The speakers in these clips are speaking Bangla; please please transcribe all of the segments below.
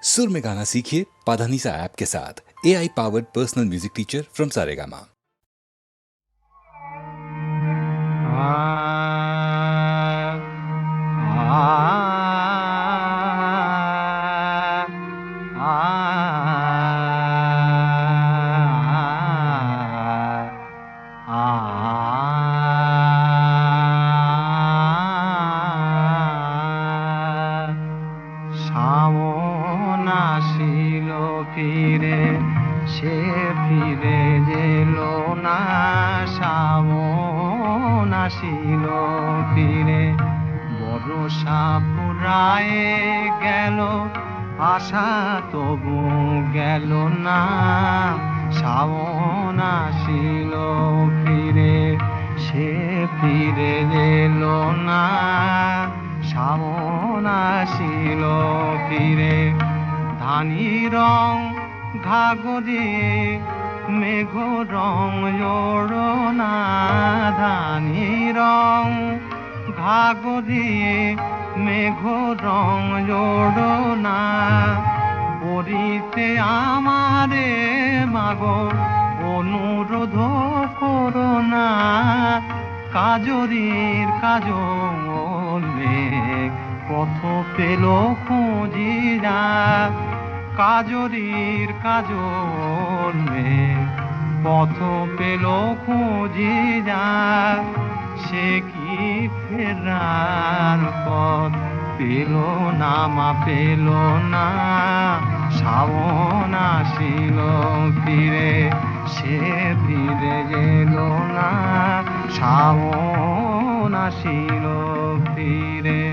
सुर में गाना सीखिए पाधानीसा ऐप के साथ। AI powered personal music teacher from Saregama. শ্রাবণ আসিল ফিরে, সে ফিরে গেল না। শ্রাবণ আসিল ফিরে, বর্ষা ফুরায়ে গেল, আশা তবু গেল না। শ্রাবণ আসিল ফিরে, সে ফিরে গেল না। শ্রাবণ আসিল ফিরে, ধানি রং ঘাগো দিয়ে মেঘ রং জোড়ো না। ধানি রং ঘাগো দিয়ে মেঘ রং জোড়ো না। পরিতে আমারে মাগো অনুরোধ করো না। কাজরির কাজল মেঘ পথ পেল খুঁজিয়া। কাজরির কাজল মেঘ পথ পেল খুঁজিয়া। সে কি ফেরার পথ পেল না, মা পেল না। শ্রাবণ আসিল ফিরে, সে ফিরে গেল না। শ্রাবণ আসিল ফিরে।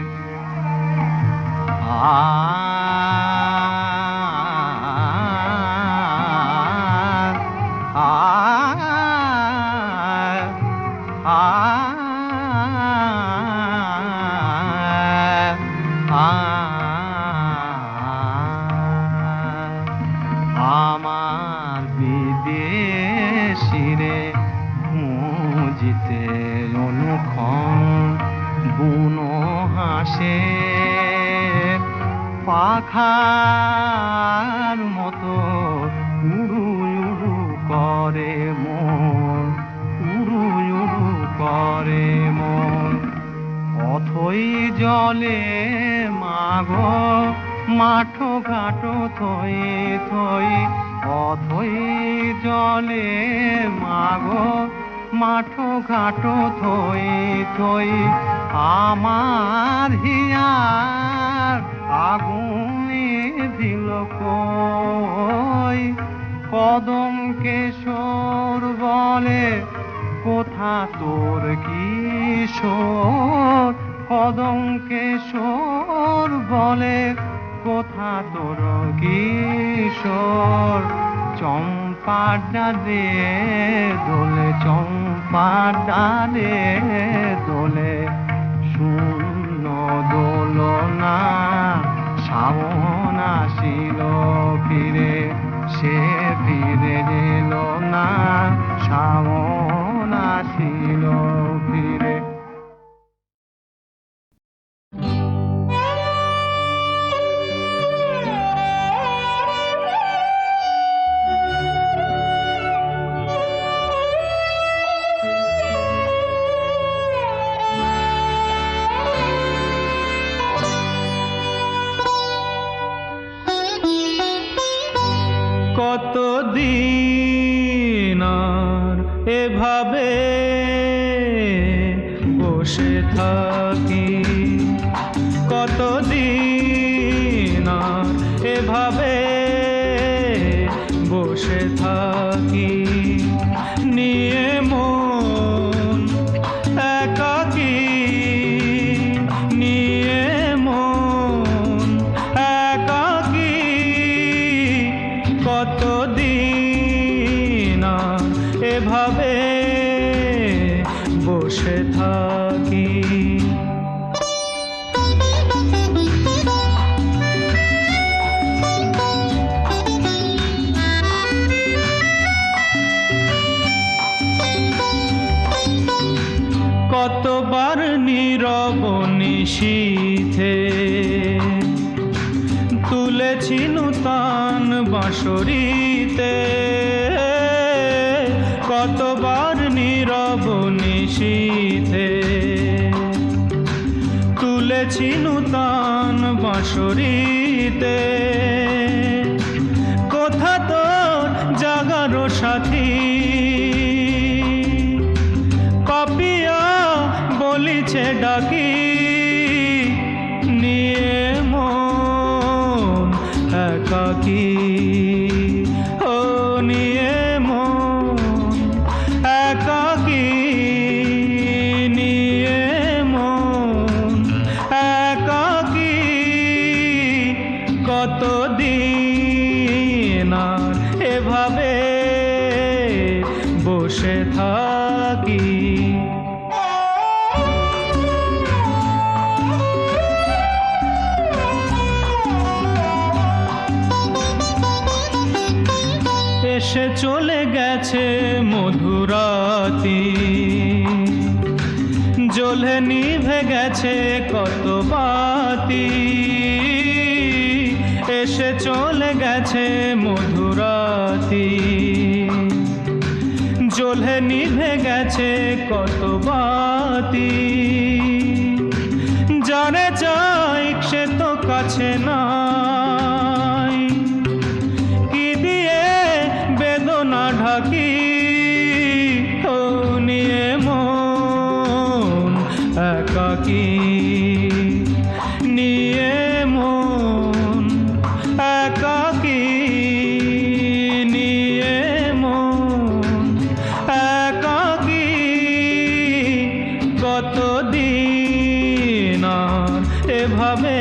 আমার বিদেশিরে মুজিতে অনুক্ষণ বুনো হাসে। পাখার মতো উড়ু উড়ু করে মন, উড়ু উড়ু করে মন। অথই জলে মাগো মাঠো ঘাটো থই থই। অথই জলে মাগো মাঠো ঘাটো থই থই। আমার হিয়ার আগুনে দিল কই। কদম কেশর বলে কোথা তোর কিশোর। কদম কেশর বলে কোথা তোর কিশোর। চম্পার ডালে দোলে, চম্পার ডালে দোলে শূন্য দোলনা। শ্রাবণ আসিল ফিরে, সে ফিরে গেল না। শ্রাবণ আসিল ফিরে। কতদিন আর এভাবে বসে থাকি। কতদিন আর এভাবে বসে থাকি। নিয়ে মন একাকী, নিয়ে মন একাকী। কতদিন আর এভাবে বসে থাকি। তুলেছি নূতন বাঁশরিতে কতবার নীরব নিশীথে, তুলেছি নূতন বাঁশরিতে কোথা তোর জাগারো সাথী, পাপিয়া বলিছে ডাকি নিয়ে মন একাকী, ও নিয়ে মন একাকী, নিয়ে মন একাকী, কতদিন আর এভাবে বসে থাকি। এসে চলে গেছে মধুরাতি, জ্বলে নিভে গেছে কত বাতি, এসে চলে গেছে মধুরাতি, জ্বলে নিভে গেছে কত বাতি, যারে চাই সে তো কাছে নাই, কি দিয়ে বেদনা ঢাকি, ও নিয়ে মন একাকী, নিয়ে মন একাকী, নিয়ে মন একাকী, কতদিন আর এভাবে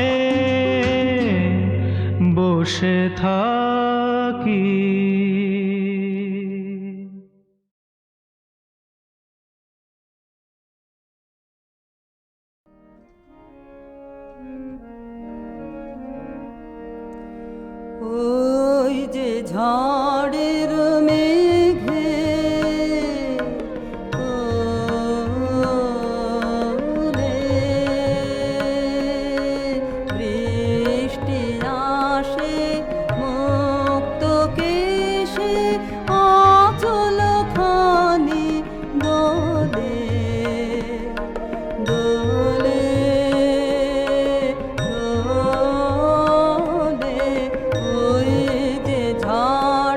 বসে থাকি। ওই যে ঝড়ের মেঘে ওরে বৃষ্টি আসে মুক্ত কেশে আঁচল খানি দোলে দোলে দোলে, ওই যে ঝড়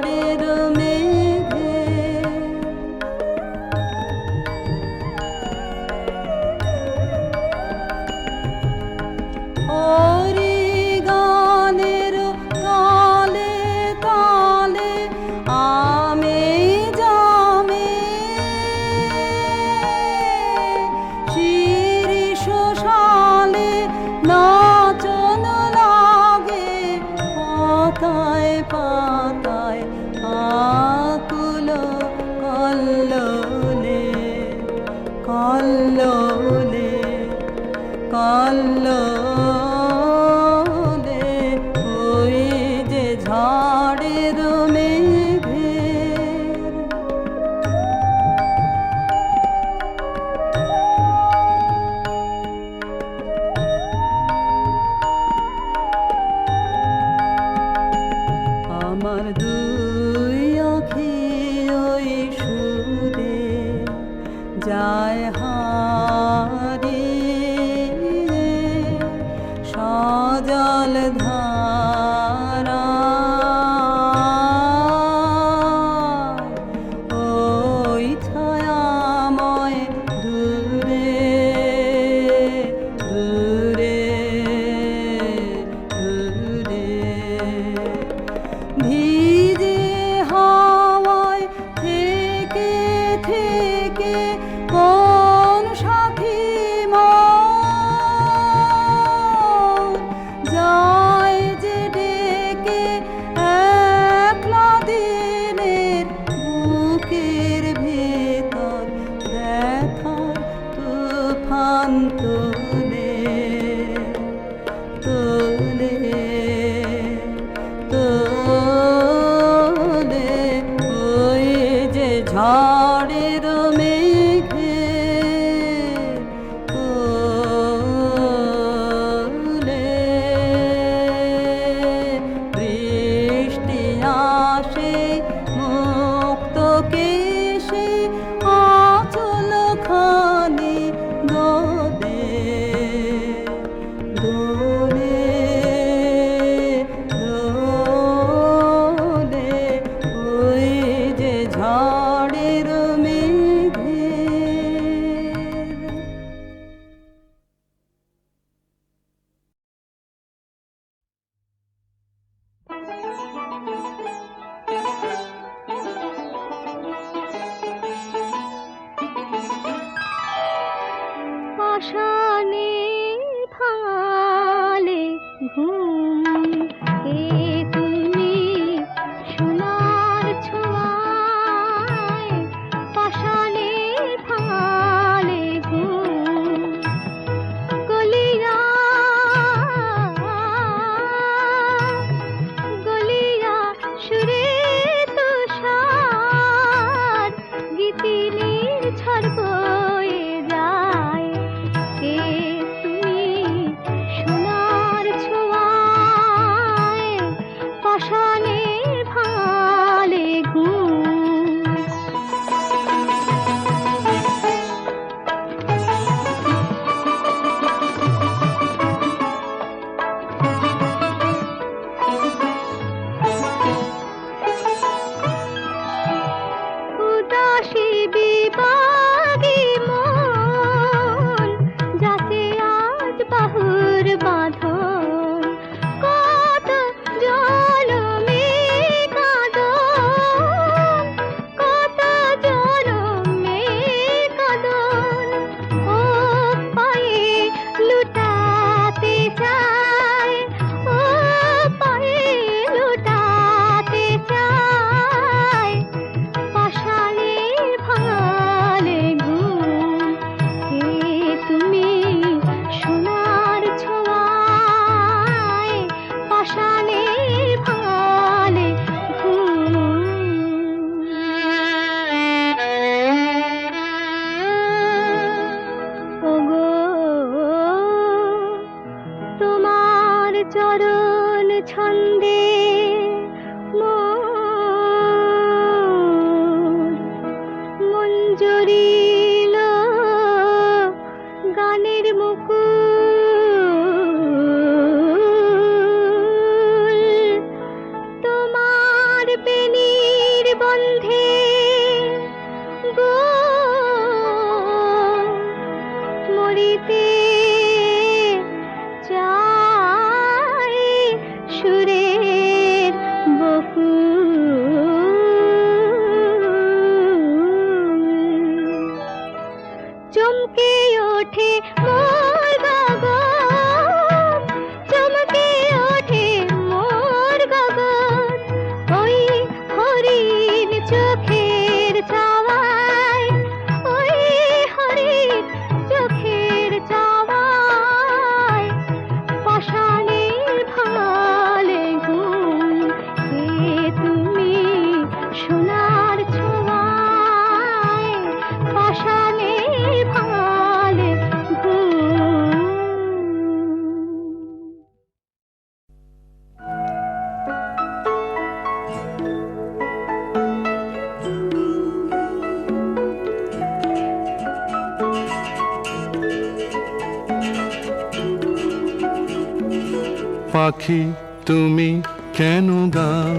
পাখি তুমি কেন গাও,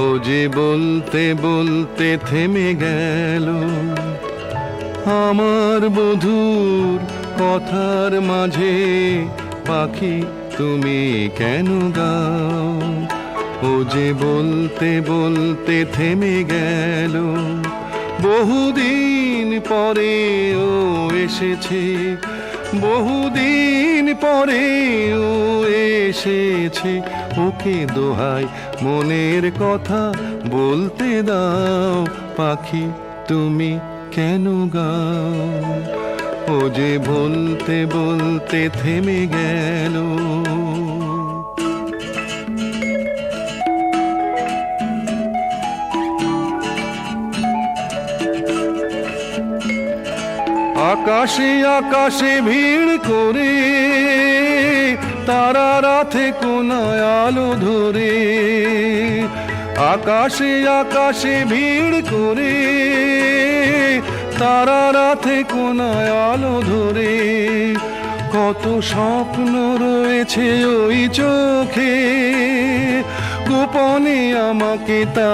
ও যে বলতে বলতে থেমে গেল, আমার বধূর কথার মাঝে পাখি তুমি কেন গাও, ও যে বলতে বলতে থেমে গেল, বহুদিন পরে ও এসেছে, বহুদিন পরে ও এসেছে, ওকে দোহাই মনের কথা বলতে দাও, পাখি তুমি কেন গাও, ও যে বলতে বলতে থেমে গেল। আকাশে আকাশে ভিড় করে তারা রাতে কোনায় আলো ধরে, আকাশে আকাশে ভিড় করে তারা রাতে কোনায় আলো ধরে, কত স্বপ্ন রয়েছে ওই চোখে, গোপনে আমাকে তা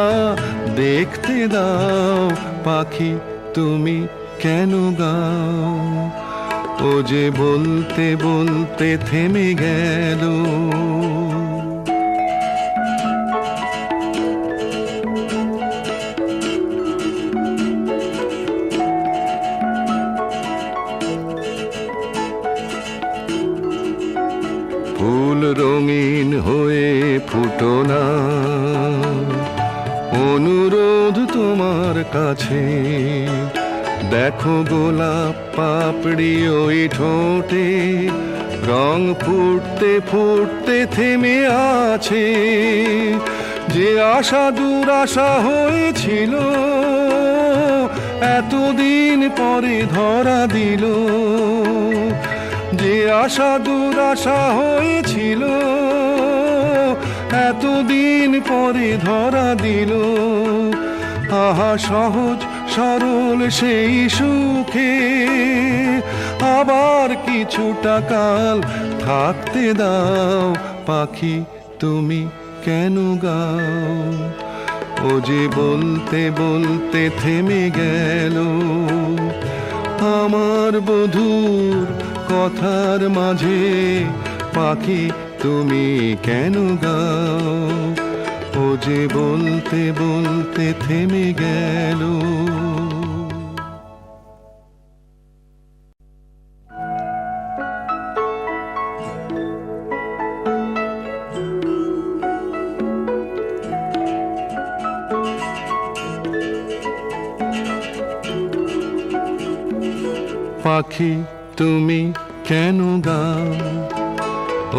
দেখতে দাও, পাখি তুমি কেন গাও, ও যে বলতে বলতে থেমে গেল। ফুল রঙিন হয়ে ফুটো না, অনুরোধ তোমার কাছে, দেখো গোলাপ পাপড়ি ওই ঠোঁটে, রং ফুটতে ফুটতে থেমে আছে, যে আশা দুরাশা হয়েছিল এতদিন পরে ধরা দিল, যে আশা দুরাশা হয়েছিল এতদিন পরে ধরা দিল, আহা সহজ সরল সেই সুখে আবার কিছুটা কাল থাকতে দাও, পাখি তুমি কেন গাও, ও যে বলতে বলতে থেমে গেল, আমার বধূর কথার মাঝে পাখি তুমি কেন গাও, ও যে বলতে বলতে থেমে গেল। পাখি তুমি কেন গাও,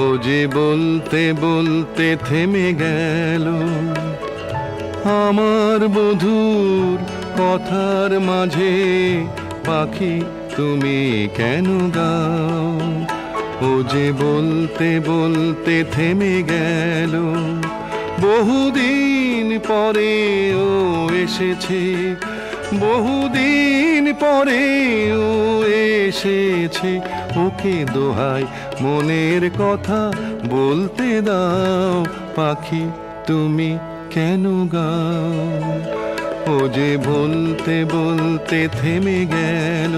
ও যে বলতে বলতে থেমে গেল, আমার বধূর কথার মাঝে পাখি তুমি কেন গাও, ও যে বলতে বলতে থেমে গেল, বহুদিন পরে ও এসেছে, বহুদিন পরে ও এসেছে, ওকে দোহাই মনের কথা বলতে দাও, পাখি তুমি কেন গাও, ও যে বলতে বলতে থেমে গেল।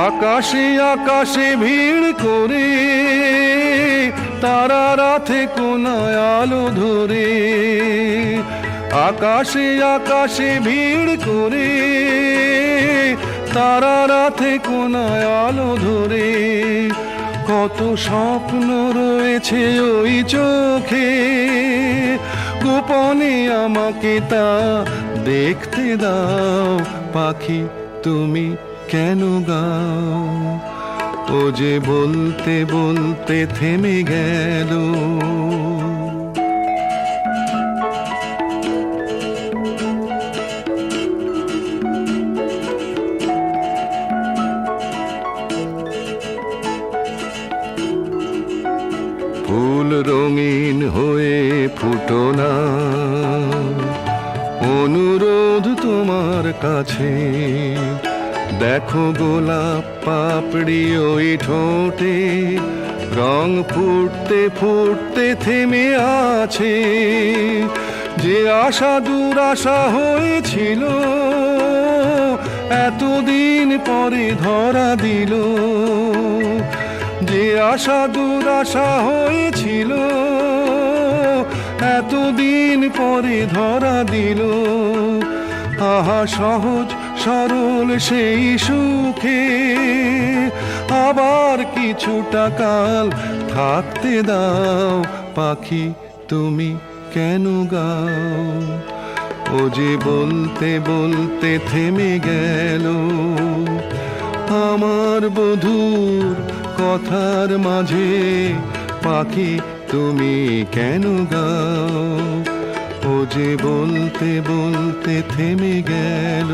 আকাশে আকাশে ভিড় করে তারা রাতে কোনায় আলো ধরে, আকাশে আকাশে ভিড় করে তারা রাতে কোনায় আলো ধরে, কত স্বপ্ন রয়েছে ওই চোখে, গোপনে আমাকে তা দেখতে দাও, পাখি তুমি কেন গাও, ও যে বলতে বলতে থেমে গেল। ফুল রঙিন হয়ে ফুটো না, অনু আছে। দেখো গোলাপ পাপড়ি ওই ঠোঁটে, রং ফুটতে ফুটতে থেমে আছে। যে আশা দুরাশা হয়েছিল, এতদিন পরে ধরা দিল। যে আশা দুরাশা হয়েছিল, এতদিন পরে ধরা দিল। আহা সহজ সরল সেই সুখে আবার কিছুটা কাল থাকতে দাও। পাখি তুমি কেন গাও? ও যে বলতে বলতে থেমে গেল, আমার বধূর কথার মাঝে। পাখি তুমি কেন গাও? ও যে বলতে বলতে থেমে গেল।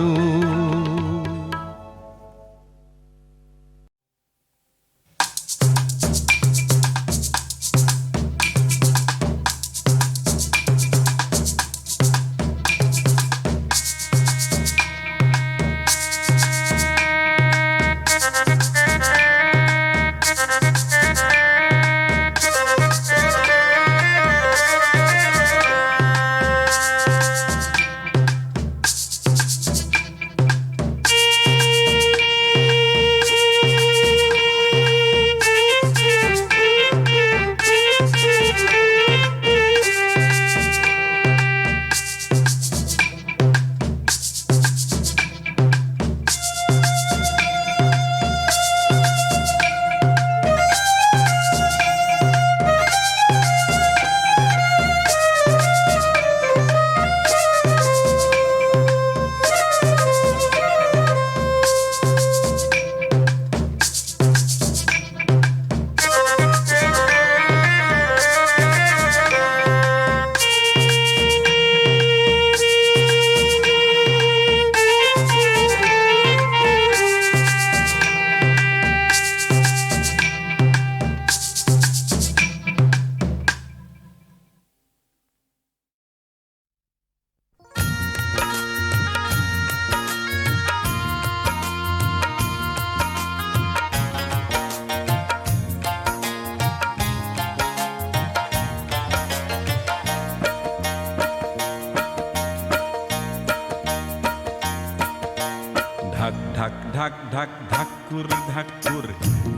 ঢাক ঢাক ঢাক ঢাক ঢাকুর ঢাকুর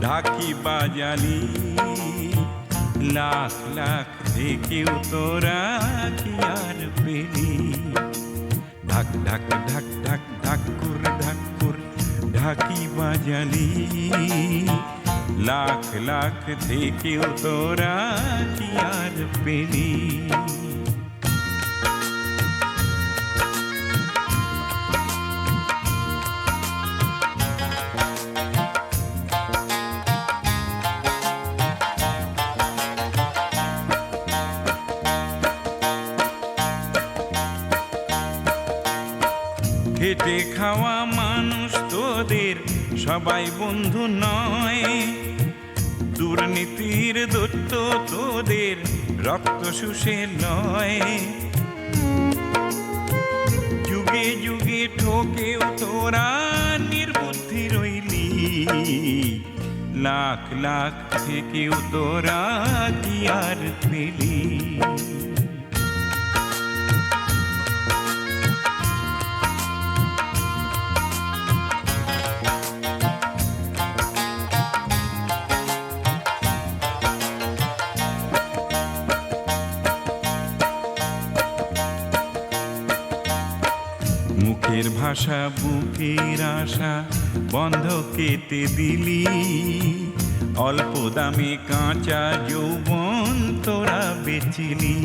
ঢাকি বাজালি, লাখ লাখ থেকেও তোরা কি আর পেলি। ঢাক ঢাক ঢাক ঢাক ঢাকুর ঢাকুর ঢাকি বাজালি, লাখ লাখ থেকেও তোরা কি আর পেলি। খেটে খাওয়া মানুষ তোদের সবাই বন্ধু নয়, দুর্নীতির দৈত্য তোদের রক্ত শুষে লয়। যুগে যুগে ঠকেও তোরা নির্বুদ্ধি রইলি, লাখ লাখ থেকেও তোরা কি আর পেলি। মুখের ভাষা বুকের আশা বন্ধ কেটে দিলি, অল্প দামে কাঁচা যৌবন তোরা বেচিলি।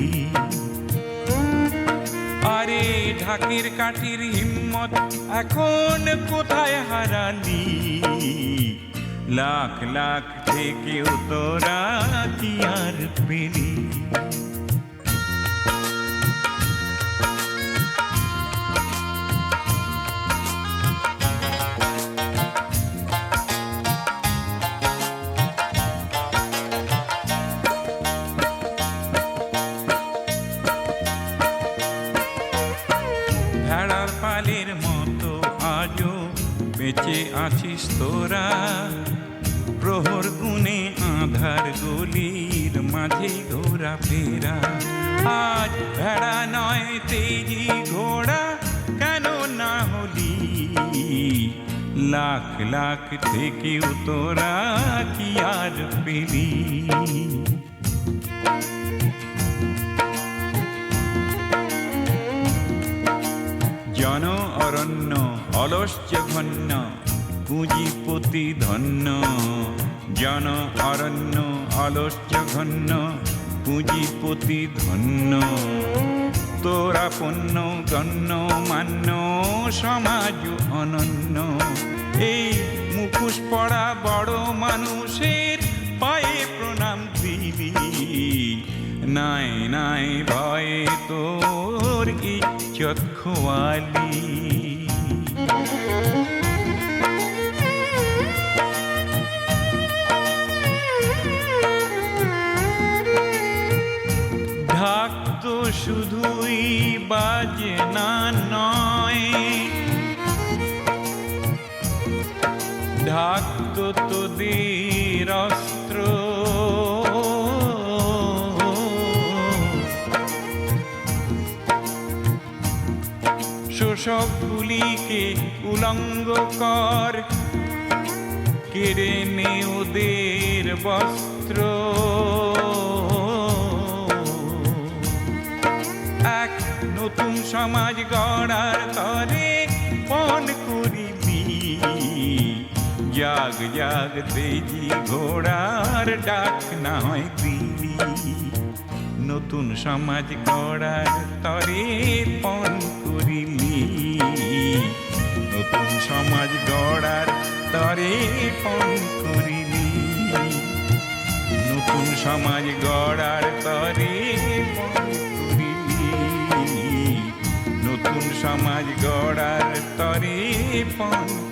আরে ঢাকের কাঠির হিম্মত এখন কোথায় হারালি, লাখ লাখ থেকেও তোরা কি আর পেলি। ভেড়ার পালের মতো বেঁচে আছিস তোরা প্রহর গুনে আধার গলির মাঝে ঘোরা ফেরা আজ ভেড়া নয় তেজি ঘোড়া কেন না হলি লাখ লাখ থেকেও তোরা কি আর পেলি জন অরণ্য অলস জঘন্য পুঁজিপতি ধন্য জন অরণ্য অলস জঘন্য পুঁজিপতি ধন্য তোরা পণ্য গণ্য মান্য সমাজ অনন্য এই মুখোশ পড়া বড় মানুষের পায়ে প্রণাম দিলি নাই নাই ভয়ে তোর ইজ্জত খোয়ালি ঢাক তো শুধুই বাজে না নয় ঢাক তো তোদের অস্ত্র শোষকগুলিকে উলঙ্গ কর কেড়ে নে ওদের বস্ত্র এক নতুন সমাজ গড়ার তরে পণ করিবি জাগ জাগ তেজি ঘোড়ার ডাক না হয় দিলি নতুন সমাজ গড়ার তরে পণ করিলি নতুন সমাজ গড়ার তরে পণ করিলি নতুন সমাজ গড়ার তরে পণ করিলি নতুন সমাজ গড়ার তরে পণ